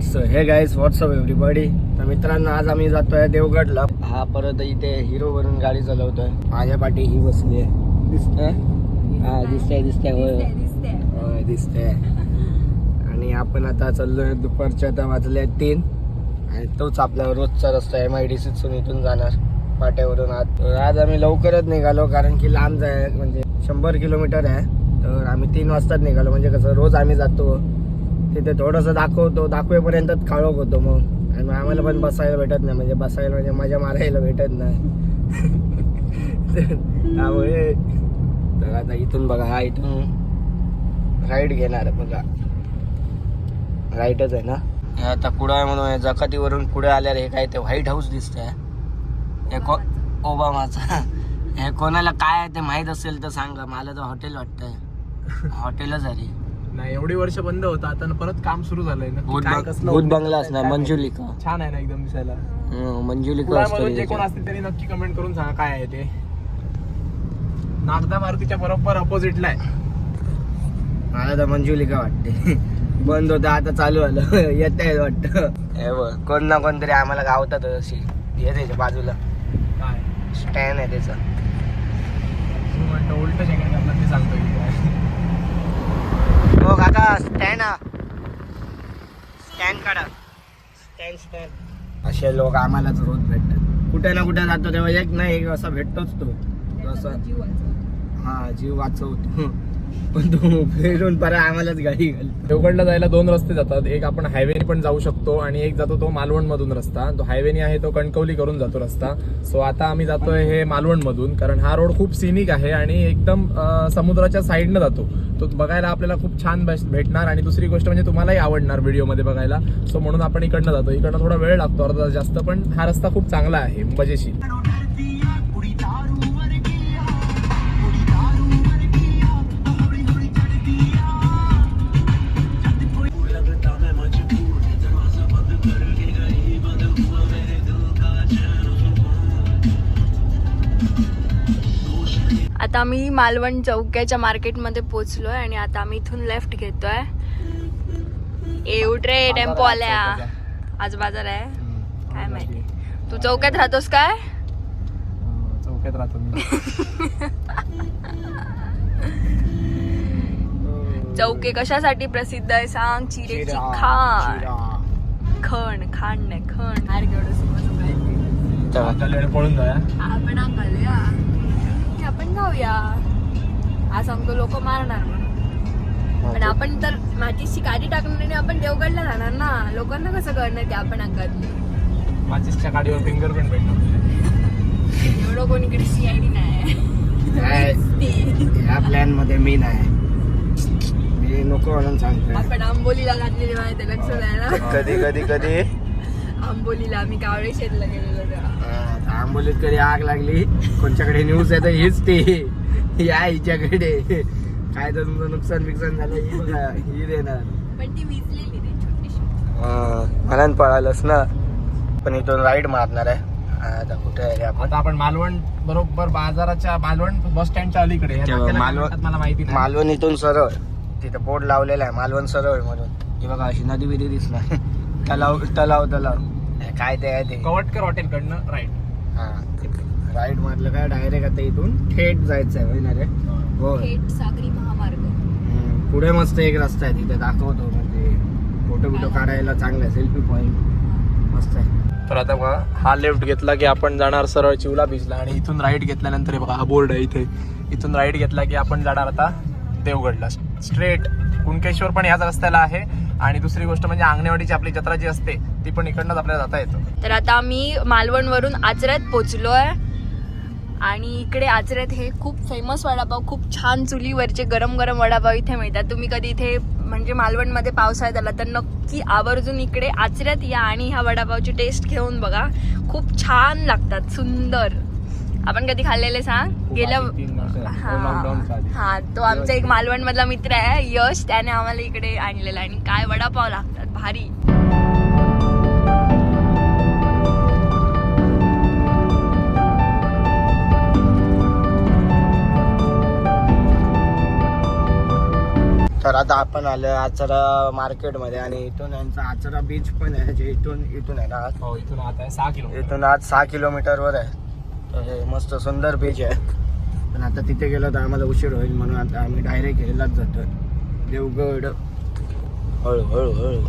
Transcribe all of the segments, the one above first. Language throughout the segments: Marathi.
सो हे गाईज व्हॉट्सअप एव्हरीबॉडी. तर मित्रांनो आज आम्ही जातोय देवगडला. हा परत इथे हिरो वरून गाडी चालवतोय. माझ्या पाठी ही बसली आहे. दिसतंय? हा दिसतंय होय दिसतंय. आणि आपण आता चाललोय दुपारच्या आता वाजले 3 आणि तोच आपला रोजचा रस्ता आहे MIDC इथून जाणार पाट्यावरून. आज आम्ही लवकरच निघालो कारण की लांब जाय म्हणजे 100 किलोमीटर आहे. तर आम्ही 3 वाजताच निघालो. म्हणजे कसं रोज आम्ही जातो तिथे थोडंसं दाखवेपर्यंतच काळोख होतो मग. आणि आम्हाला पण बसायला भेटत नाही. म्हणजे बसायला म्हणजे मजा मारायला भेटत नाही. त्यामुळे तर आता इथून बघा हा इथून राईड घेणार बघा. राईटच आहे ना. हे आता कुडाळ म्हणून जकातीवरून पुढे आल्यावर हे काय ते व्हाईट हाऊस दिसतंय. हे ओबामाचा. हे कोणाला काय आहे ते माहीत असेल तर सांगा. मला तर हॉटेल वाटतंय. हॉटेलच आहे नाही. एवढी वर्ष बंद होतं आता परत काम सुरू झालंय ना. भूत बंगला असणार. मंजुलिका छान आहे ना एकदम दिसायला. मंजुलिका जे कोण असतील त्यांनी नक्की कमेंट करून सांगा काय आहे ते. नागदा मारुतीच्या बरोबर अपोजिटला आहे. मला तर मंजुलिका वाटते. बंद होतं आता चालू झालं. येत आहे वाटतं. हे बघ कोण ना कोणतरी आम्हाला गावतात अशी. हे त्याच्या बाजूला काय स्टँड आहे त्याचा. उलट सेकंड आपल्याला ते सांगतोय. हो काका स्टँड काढा. स्टँड असे लोक आम्हालाच रोज भेटतात. कुठे ना कुठे जातो तेव्हा एक ना एक असा भेटतोच तो. हा जीव वाचवतो. पण तो फिरून परत आम्हालाच गाडी घालतो. देवगडला जायला 2 रस्ते जातात. एक आपण हायवेने पण जाऊ शकतो आणि एक जातो तो मालवण मधून रस्ता. तो हायवेने आहे तो कणकवली करून जातो रस्ता. सो आता आम्ही जातोय हे मालवण मधून कारण हा रोड खूप सिनिक आहे आणि एकदम समुद्राच्या साईडनं जातो. तो बघायला आपल्याला खूप छान भेटणार आणि दुसरी गोष्ट म्हणजे तुम्हालाही आवडणार व्हिडिओमध्ये बघायला. सो म्हणून आपण इकडनं जातो. इकडनं थोडा वेळ लागतो अर्धा तास जास्त, पण हा रस्ता खूप चांगला आहे मजेशीर. आता आम्ही मालवण चौक्याच्या मार्केटमध्ये पोहोचलोय आणि आता आम्ही इथून लेफ्ट घेतोय. रे टेम्पो आल्या. आज बाजार आहे काय माहिती. तू चौक्यात राहतोस काय? चौक्यात राहतो मी. चौके कशासाठी प्रसिद्ध आहे सांग? चिरेची खाण. खाण नाही खण. पळून जाऊया. आपण जाऊया. आज आमको लोक मारणार म्हणून. पण आपण तर माचीसची गाडी टाकणार आणि आपण देवगडला जाणार ना. लोकांना कसं कळणार की आपण अंगातली. माचीसच्या गाडीवर फिंगरप्रिंट भेटणार. एवढं कोणीकडे CID नाही. ह्या प्लॅन मध्ये मी नाही. मी नको म्हणून सांगतोय. आपण आंबोलीला घातलेली माहिती लक्ष द्यायला. कधी आंबोलीला आम्ही कावळे शेतला गेलेलो तेव्हा. आंबोलीत कधी आग लागली कोणच्याकडे न्यूज आहे तर हीच ती या हिच्याकडे काय तर तुमचं नुकसान झालं ही बघा ही देणार. पण ती विजलेली रे छोटीशी. मला पळालंच ना. पण इथून राईड मारणार आहे. आता कुठे आहे आता आपण मालवण बरोबर बाजाराच्या मालवण बस स्टँडच्या अलीकडे. मला माहिती नाही. मालवण इथून सरळ तिथं बोर्ड लावलेला आहे मालवण सरळ म्हणून. हे बघा अशी नदी बिदी दिसणार. तलाव काय ते आहे ते कवटकर हॉटेल कडनं राईट. हा राईड मारलं काय डायरेक्ट आता इथून थेट जायचं आहे ना रे. हो थेट सागरी महामार्ग. पुढे मस्त एक रस्ता आहे तिथे दाखवतो. म्हणजे फोटो काढायला चांगला आहे. सेल्फी पॉइंट मस्त आहे. तर आता बघा हा लेफ्ट घेतला की आपण जाणार सरळ चिवला बीचला आणि इथून राईट घेतल्यानंतर हे बघा हा बोर्ड आहे इथे. इथून राईट घेतला की आपण जाणार आता देवगडला स्ट्रेट. कुणकेश्वर पण याच रस्त्याला आहे आणि दुसरी गोष्ट म्हणजे आंगणेवाडीची आपली जत्रा जी असते ती पण इकडनंच आपल्याला जाता येतं. तर आता आम्ही मालवण वरून आचऱ्यात पोहोचलोय आणि इकडे आचऱ्यात हे खूप फेमस वडापाव, खूप छान चुलीवरचे गरम गरम वडापाव इथे मिळतात. तुम्ही कधी इथे म्हणजे मालवणमध्ये पावसाळ्यात आला तर नक्की आवर्जून इकडे आचऱ्यात या आणि ह्या वडापावची टेस्ट घेऊन बघा. खूप छान लागतात, सुंदर. आपण कधी खाल्लेले सांग? गेल्या हा तो आमचा एक मालवण मधला मित्र आहे यश, त्याने आम्हाला इकडे आणलेला आणि काय वडापाव लागतात भारी. तर तर आता आपण आलो आचरा मार्केटमध्ये आणि इथून यांचा आचरा बीच पण आहे जे इथून आहे ना आज. हो इथून आता 6 किलोमीटर. इथून आज 6 किलोमीटरवर आहे. तर हे मस्त सुंदर बीच आहे. पण आता तिथे गेलो तर आम्हाला उशीर होईल म्हणून आता आम्ही डायरेक्ट ह्यालाच जातोय देवगड. हळू हळू हळू.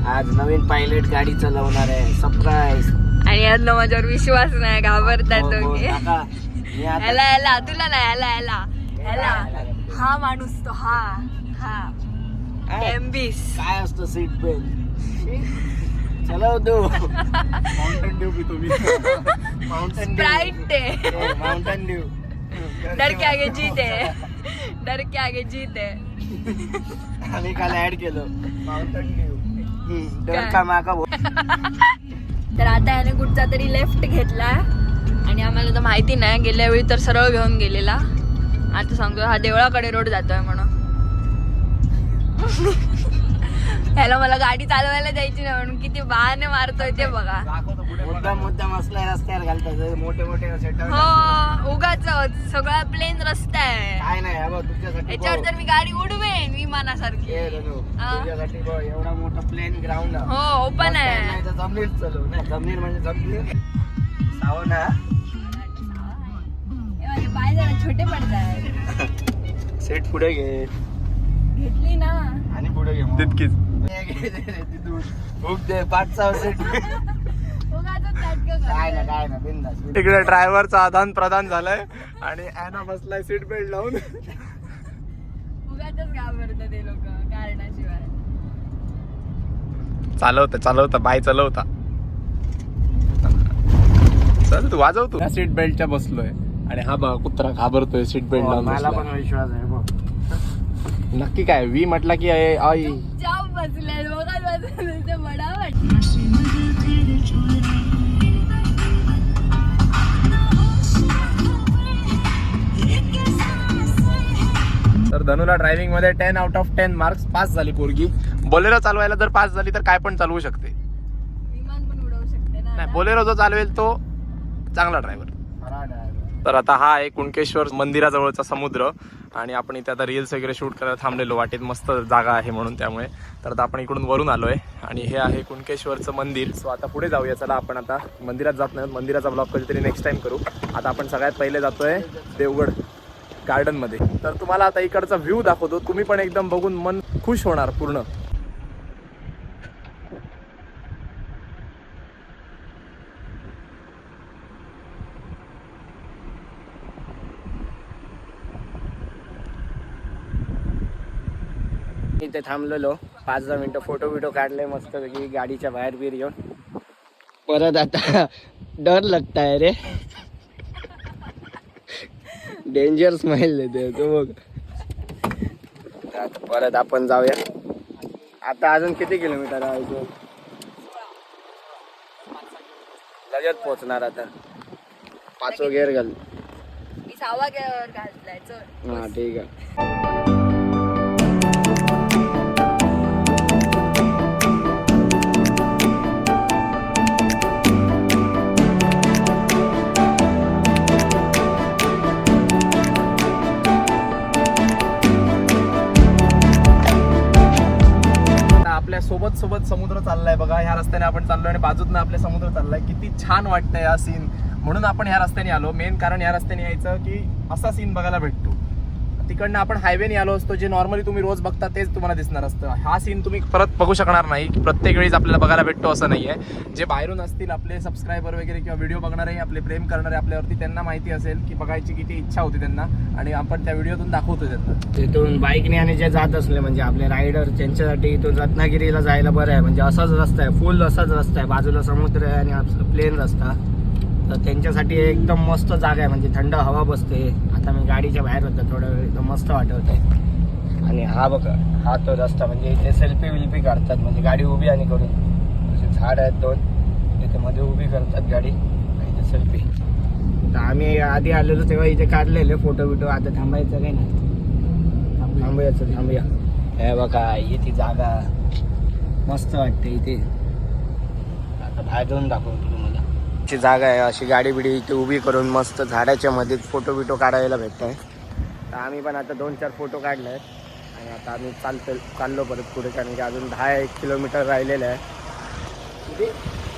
आज नवीन पायलट गाडी चालवणार आहे. सरप्राईज. आणि यातला माझ्यावर विश्वास नाही, घाबरतात दोघे. काय ह्याला ह्याला तुला नाही, ह्याला ह्याला ह्याला हा माणूस तो हा एम्बिस असतं सीट बेल्ट चलव दो. माउंटेन ड्यू पितो मी. माउंटेन स्प्राइट है, माउंटेन ड्यू. डर के आगे जीत है, डर के आगे जीत है. आम्ही काल ऍड केलो माउंटेन ड्यू. डर का माका. तर आता याने कुठचा तरी लेफ्ट घेतला आणि आम्हाला तर माहिती नाही, गेल्या वेळी तर सरळ घेऊन गेलेला. आता सांगतो हा देवळाकडे रोड जातोय म्हणून. ह्याला मला गाडी चालवायला द्यायची नाही म्हणून किती बहाणे मारतोय ते बघा. मुद्दाम असल्या रस्त्यावर घालतात मोठे मोठे सेटल. हो उगाच सगळा प्लेन रस्ता आहे. काय नाही बघ तुझ्यासाठी याच्यावर तर मी गाडी उडवेन विमानासारखी. हा. तुझ्यासाठी बघ एवढा मोठा प्लेन ग्राउंड हो ओपन आहे. जमनीर चलव नाही. जमनीर म्हणजे जमनीर सावना. माझे पाय जरा छोटे पडतात. सेट पुढे घे. घेतली ना आणि पुढे घे तितकीच. भूक दे 5-6 सेट. उगाचच नाटकं काय करतोय. ना बिंदास. तिकडे ड्रायव्हरचं आदान प्रदान झालंय आणि ॲना बसलाय सीट बेल्ट लावून. उगाचच घाबरतात ते लोक कारणाशिवाय. चालवता बाय चालवता. चल तू वाजव तू. सीट बेल्टच्या बसलोय आणि हा बघ कुत्रा घाबरतोय सीट बेल्ट लावून मला पण बसलाय. विश्वास आहे बघ. नक्की काय वी म्हटला की आई जाम बसले बघा ते बडा तर धनुला ड्रायव्हिंग मध्ये 10 out of 10 मार्क्स. पास झाली पोरगी. बोलेरो चालवायला जर पास झाली तर काय पण चालवू शकते. विमान पण उडवू शकते ना. नाही बोलेरो जो चालवेल तो चांगला ड्रायव्हर. तर आता हा आहे कुणकेश्वर मंदिराजवळचा समुद्र आणि आपण इथे आता रील्स वगैरे शूट करायला थांबलेलो. वाटेत मस्त जागा आहे म्हणून त्यामुळे. तर आता आपण इकडून वरून आलोय आणि हे आहे कुणकेश्वरचं मंदिर. सो आता पुढे जाऊया. चला आपण आता मंदिरात जात नाही, मंदिराचा ब्लॉग कधीतरी नेक्स्ट टाइम करू. आता आपण सगळ्यात पहिले जातोय देवगड गार्डन मध्ये. तर तुम्हाला आता इकडचा व्ह्यू दाखवतो, तुम्ही पण एकदम बघून मन खुश होणार पूर्ण. इथे थांबलेलो 5-10 मिनिटं फोटो बिटो काढले मस्त पैकी गाडीच्या बाहेर बीर येऊन. परत आता डर लगता है रे. डेंजर स्माइल देते तो बघ. आता परत आपण जाऊया. आता अजून किती किलोमीटर आहे इथून? लगेच पोहोचणार आता. 5 गेअर घाल. मी 6 गेअर घातलाय. चल हा ठीक आहे. आपल्या सोबत समुद्र चाललाय बघा. ह्या रस्त्याने आपण चाललोय आणि बाजूतनं आपल्या समुद्र चाललाय. किती छान वाटतंय हा सीन. म्हणून आपण ह्या रस्त्याने आलो. मेन कारण ह्या रस्त्याने यायचं की असा सीन बघायला भेटतो. तिकडनं आपण हायवेने आलो असतो, जे नॉर्मली तुम्ही रोज बघता तेच तुम्हाला दिसणार असतं. हा सीन तुम्ही परत बघू शकणार नाही की प्रत्येक वेळीच आपल्याला बघायला भेटतो असं नाही आहे. जे बाहेरून असतील आपले सबस्क्रायबर वगैरे किंवा व्हिडिओ बघणारे आपले प्रेम करणारे आपल्यावरती, त्यांना माहिती असेल की बघायची किती इच्छा होती त्यांना आणि आपण त्या व्हिडिओतून दाखवतो त्यांना. तिथून बाईकने आणि जे जात असले म्हणजे आपले रायडर त्यांच्यासाठी इथून रत्नागिरीला जायला बरं आहे. म्हणजे असाच रस्ता आहे, फुल असाच रस्ता आहे. बाजूला समुद्र आहे आणि प्लेन रस्ता. तर त्यांच्यासाठी एकदम मस्त जागा आहे. म्हणजे थंड हवा बसते. आता मी गाडीच्या बाहेर होतो थोडा वेळ, एकदम मस्त वाटत आहे. आणि हा बघा हा तो रस्ता. म्हणजे इथे सेल्फी विल्फी काढतात. म्हणजे गाडी उभी आणि करून असे झाड आहेत 2 इथे मध्ये उभी करतात गाडी आणि इथे सेल्फी. तर आम्ही आधी आलेलो तेव्हा इथे काढलेले फोटो बिटो. आता थांबायचं काही नाही. थांबूया. हे बघा ही ती जागा मस्त वाटते इथे. आता बाहेर जाऊन दाखवतो तुम्हाला. फोटोची जागा आहे. अशी गाडी बिडी इथे उभी करून मस्त झाडाच्या मध्ये फोटो बिटो काढायला भेटत आहे. तर आम्ही पण आता 2-4 फोटो काढले आहेत आणि आता आम्ही चाललो परत पुढे, कारण की अजून 10 किलोमीटर राहिलेलं आहे.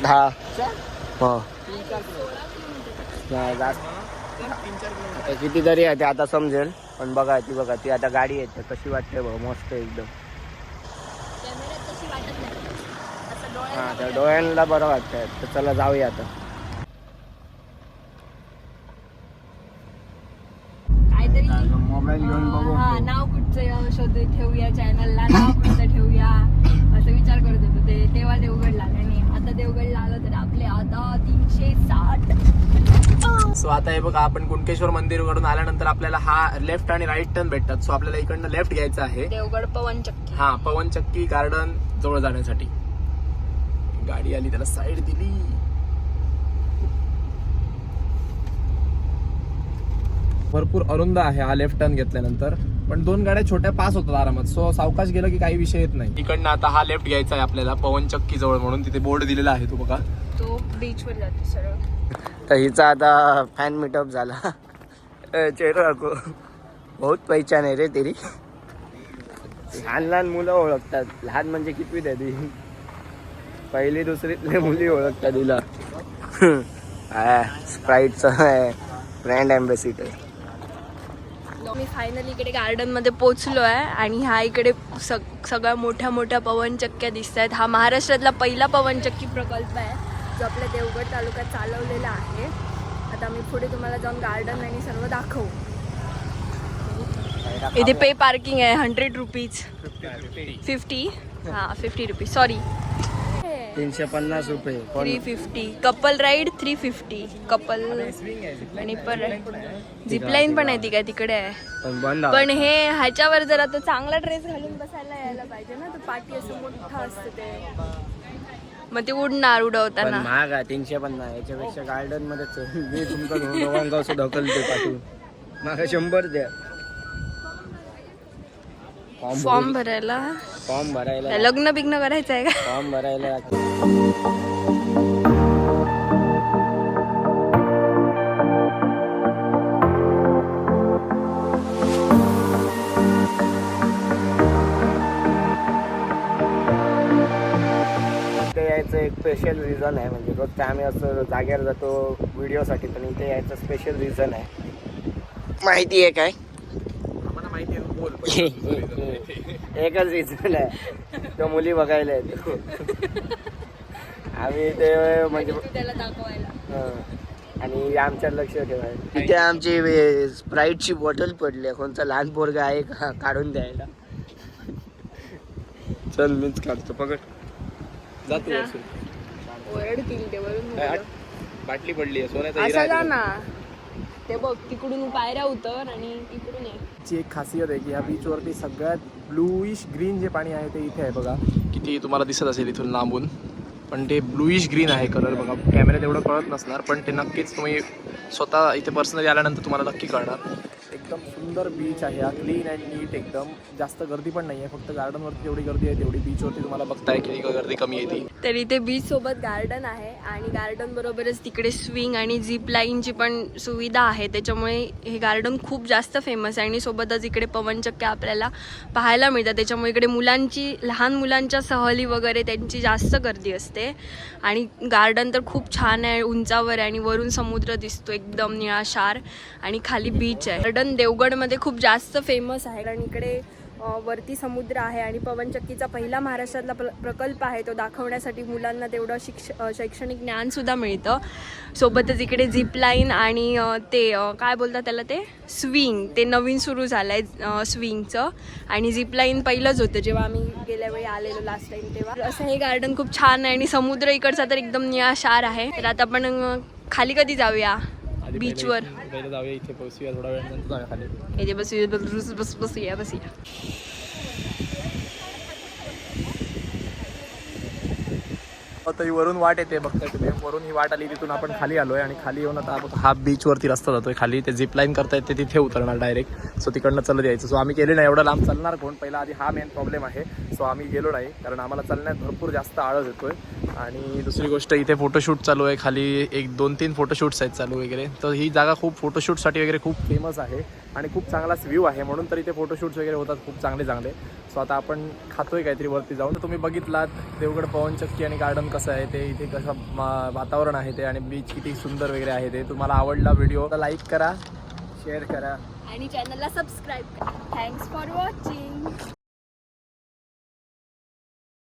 10 हो नाही जास्त. आता किती तरी आहे ते आता समजेल, पण बघा ती आता गाडी येते कशी वाटते बघ, मस्त एकदम. हा तर डोळ्यांना बरं वाटतंय. तर चला जाऊया आता. काहीतरी मोबाईल घेऊन बघू. हा नाव कुठचं शोधून ठेवूया, चॅनलला नाव कुठचं ठेवूया असं विचार करत होतो ते. तेव्हा देवगडला आणि आता देवगडला आलो तर आपले आता 360. सो आता हे बघा, आपण कुणकेश्वर मंदिरकडून आल्यानंतर आपल्याला हा लेफ्ट आणि राईट टर्न भेटतात. सो आपल्याला इकडनं लेफ्ट घ्यायचं आहे. देवगड पवनचक्की. हा, पवनचक्की गार्डन जवळ जाण्यासाठी. गाडी आली, त्याला साईड दिली. भरपूर अरुंद आहे हा लेफ्ट टर्न घेतल्यानंतर, पण 2 गाड्या छोट्या पास होतात आरामात. सो सावकाश गेलं की काही विषय येत नाही. इकडनं आता हा लेफ्ट घ्यायचा आहे आपल्याला पवनचक्की जवळ म्हणून. तिथे बोर्ड दिलेला आहे, तो बघा. तो बीच वर जातो सरळ. तर हिचा आता फॅन मीटअप झाला. चेहरा बहुत पहिचान आहे रे तेरी. लहान मुलं ओळखतात. लहान म्हणजे कितवीत आहे ती? 1ली 2रीतले मुली ओळखतात तिला. स्प्राईटचा ब्रँड अँबॅसिडर. मी फायनली इकडे गार्डन मध्ये पोहोचलो आहे आणि ह्या इकडे सगळ्या मोठ्या मोठ्या पवनचक्क्या दिसत आहेत. हा महाराष्ट्रातला पहिला पवनचक्की प्रकल्प आहे जो आपल्या देवगड तालुक्यात चालवलेला आहे. आता मी पुढे तुम्हाला जाऊन गार्डन आणि सर्व दाखवू. इथे पे पार्किंग आहे 100 रुपीज. 50 हा 50 रुपीज सॉरी 350 रुपये. 350. Couple ride 350 couple. आणि परत झिपलाईन पण आहे ती काय तिकडे आहे. पण बंद आहे. पण हे ह्याच्यावर जर आता चांगला ड्रेस घालून बसायला यायला पाहिजे ना. तो पाठी असं मोठा असतं ते, मग ते उडणार पण उडवताना. महाग आहे 350. याच्यापेक्षा गार्डन मध्येच मी तुमचा दोघांगावचं ढकलते पाठवून. मागा 100 द्या. फॉर्म भरायला. फॉर्म भरायला काय लग्न बिग्न करायचं आहे का? फॉर्म भरायला इथे यायचं एक स्पेशल रिझन आहे. म्हणजे रोज आम्ही असं जागेवर जातो व्हिडिओसाठी, पण इथे यायचं स्पेशल रिझन आहे. माहिती आहे काय? मला माहिती आहे, बोल. एकच रिझन आहे, तो मुली बघायला येतो. आम्ही ते म्हणजे त्याला दाखवायला. आणि आमच्यात लक्ष ठेवायला. इथे आमची स्प्राईटची बॉटल पडली आहे. कोणता लहान पोरगा आहे का काढून द्यायला? चल मीच काढतो, पकड. जातो ओरडतील ते वरून. बाटली पडली आहे सोन्याचा असा जा हिरा ना. ते बघ तिकडून पायऱ्या उतर आणि इकडून ये. ची एक खासियत आहे की या बीचवरती सगळ्यात ब्लूइश ग्रीन जे पाणी आहे ते इथे आहे. बघा किती तुम्हाला दिसत असेल इथून लांबून, पण ते ब्लूइश ग्रीन आहे कलर. बघा कॅमेऱ्यात एवढं कळत नसणार, पण ते नक्कीच तुम्ही स्वतः इथे पर्सनली आल्यानंतर तुम्हाला नक्की कळणार. एकदम सुंदर बीच आहे हा, क्लीन अँड नीट एकदम. जास्त गर्दी पण नाही आहे, फक्त गार्डनवरती जेवढी गर्दी आहे तेवढी बीचवरती तुम्हाला बघताय की गर्दी कमी आहे ती. तर इथे बीच सोबत गार्डन आहे आणि गार्डन बरोबरच तिकडे स्विंग आणि झिप लाईनची पण सुविधा आहे. त्याच्यामुळे हे गार्डन खूप जास्त फेमस आहे आणि सोबतच इकडे पवनचक्क्या आपल्याला पाहायला मिळतात. त्याच्यामुळे इकडे लहान मुलांच्या सहली वगैरे त्यांची जास्त गर्दी असते. आणि गार्डन तर खूप छान आहे, उंचावर आहे आणि वरून समुद्र दिसतो एकदम निळाशार आणि खाली बीच आहे. गार्डन देवगडमध्ये खूप जास्त फेमस आहे कारण इकडे वरती समुद्र आहे आणि पवनचक्कीचा पहिला महाराष्ट्रातला प्रकल्प आहे तो दाखवण्यासाठी मुलांना तेवढं शैक्षणिक ज्ञानसुद्धा मिळतं. सोबतच इकडे झिप लाईन आणि ते काय बोलतात त्याला ते स्विंग, ते नवीन सुरू झालं आहे स्विंगचं. आणि झिप लाईन पहिलंच होतं जेव्हा आम्ही गेल्या वेळी आलेलो लास्ट टाईम तेव्हा. असं हे गार्डन खूप छान आहे आणि समुद्र इकडचा तर एकदम निळाशार आहे. तर आता आपण खाली कधी जाऊया बीचवर? पहिले जाऊया, इथे पोहोचूया, थोडा वेळ नंतर जाऊया खाली. इथे बसूया. आता ही वरून वाट येते बघताय तुम्ही, वरून ही वाट आली तिथून आपण खाली आलोय आणि खाली येऊन आता आपण हा बीचवरती रस्ता जातोय खाली. ते झिप लाईन करता येते तिथे उतरणार डायरेक्ट. सो तिकडनं चालत यायचं. सो आम्ही गेले नाही, एवढं लांब चालणार कोण, पहिला आधी हा मेन प्रॉब्लेम आहे. सो आम्ही गेलो नाही कारण आम्हाला चालण्यात भरपूर जास्त आळस येतोय. आणि दुसरी गोष्ट इथे फोटोशूट चालू आहे खाली, 1-2-3 फोटोशूट्स आहेत चालू वगैरे. तर ही जागा खूप फोटोशूटसाठी वगैरे खूप फेमस आहे आणि खूप चांगलाच व्ह्यू आहे, म्हणून तर इथे फोटोशूट्स वगैरे होतात खूप चांगले चांगले. सो आता आपण खातोय काहीतरी वरती जाऊन. तर तुम्ही बघितलात देवगड पवनचक्की आणि गार्डन कसं आहे ते, इथे कसं वातावरण आहे ते आणि बीच किती सुंदर वगैरे आहे ते. तुम्हाला आवडला व्हिडिओ तर लाईक करा, शेअर करा आणि चॅनलला सबस्क्राईब करा. Thanks for watching.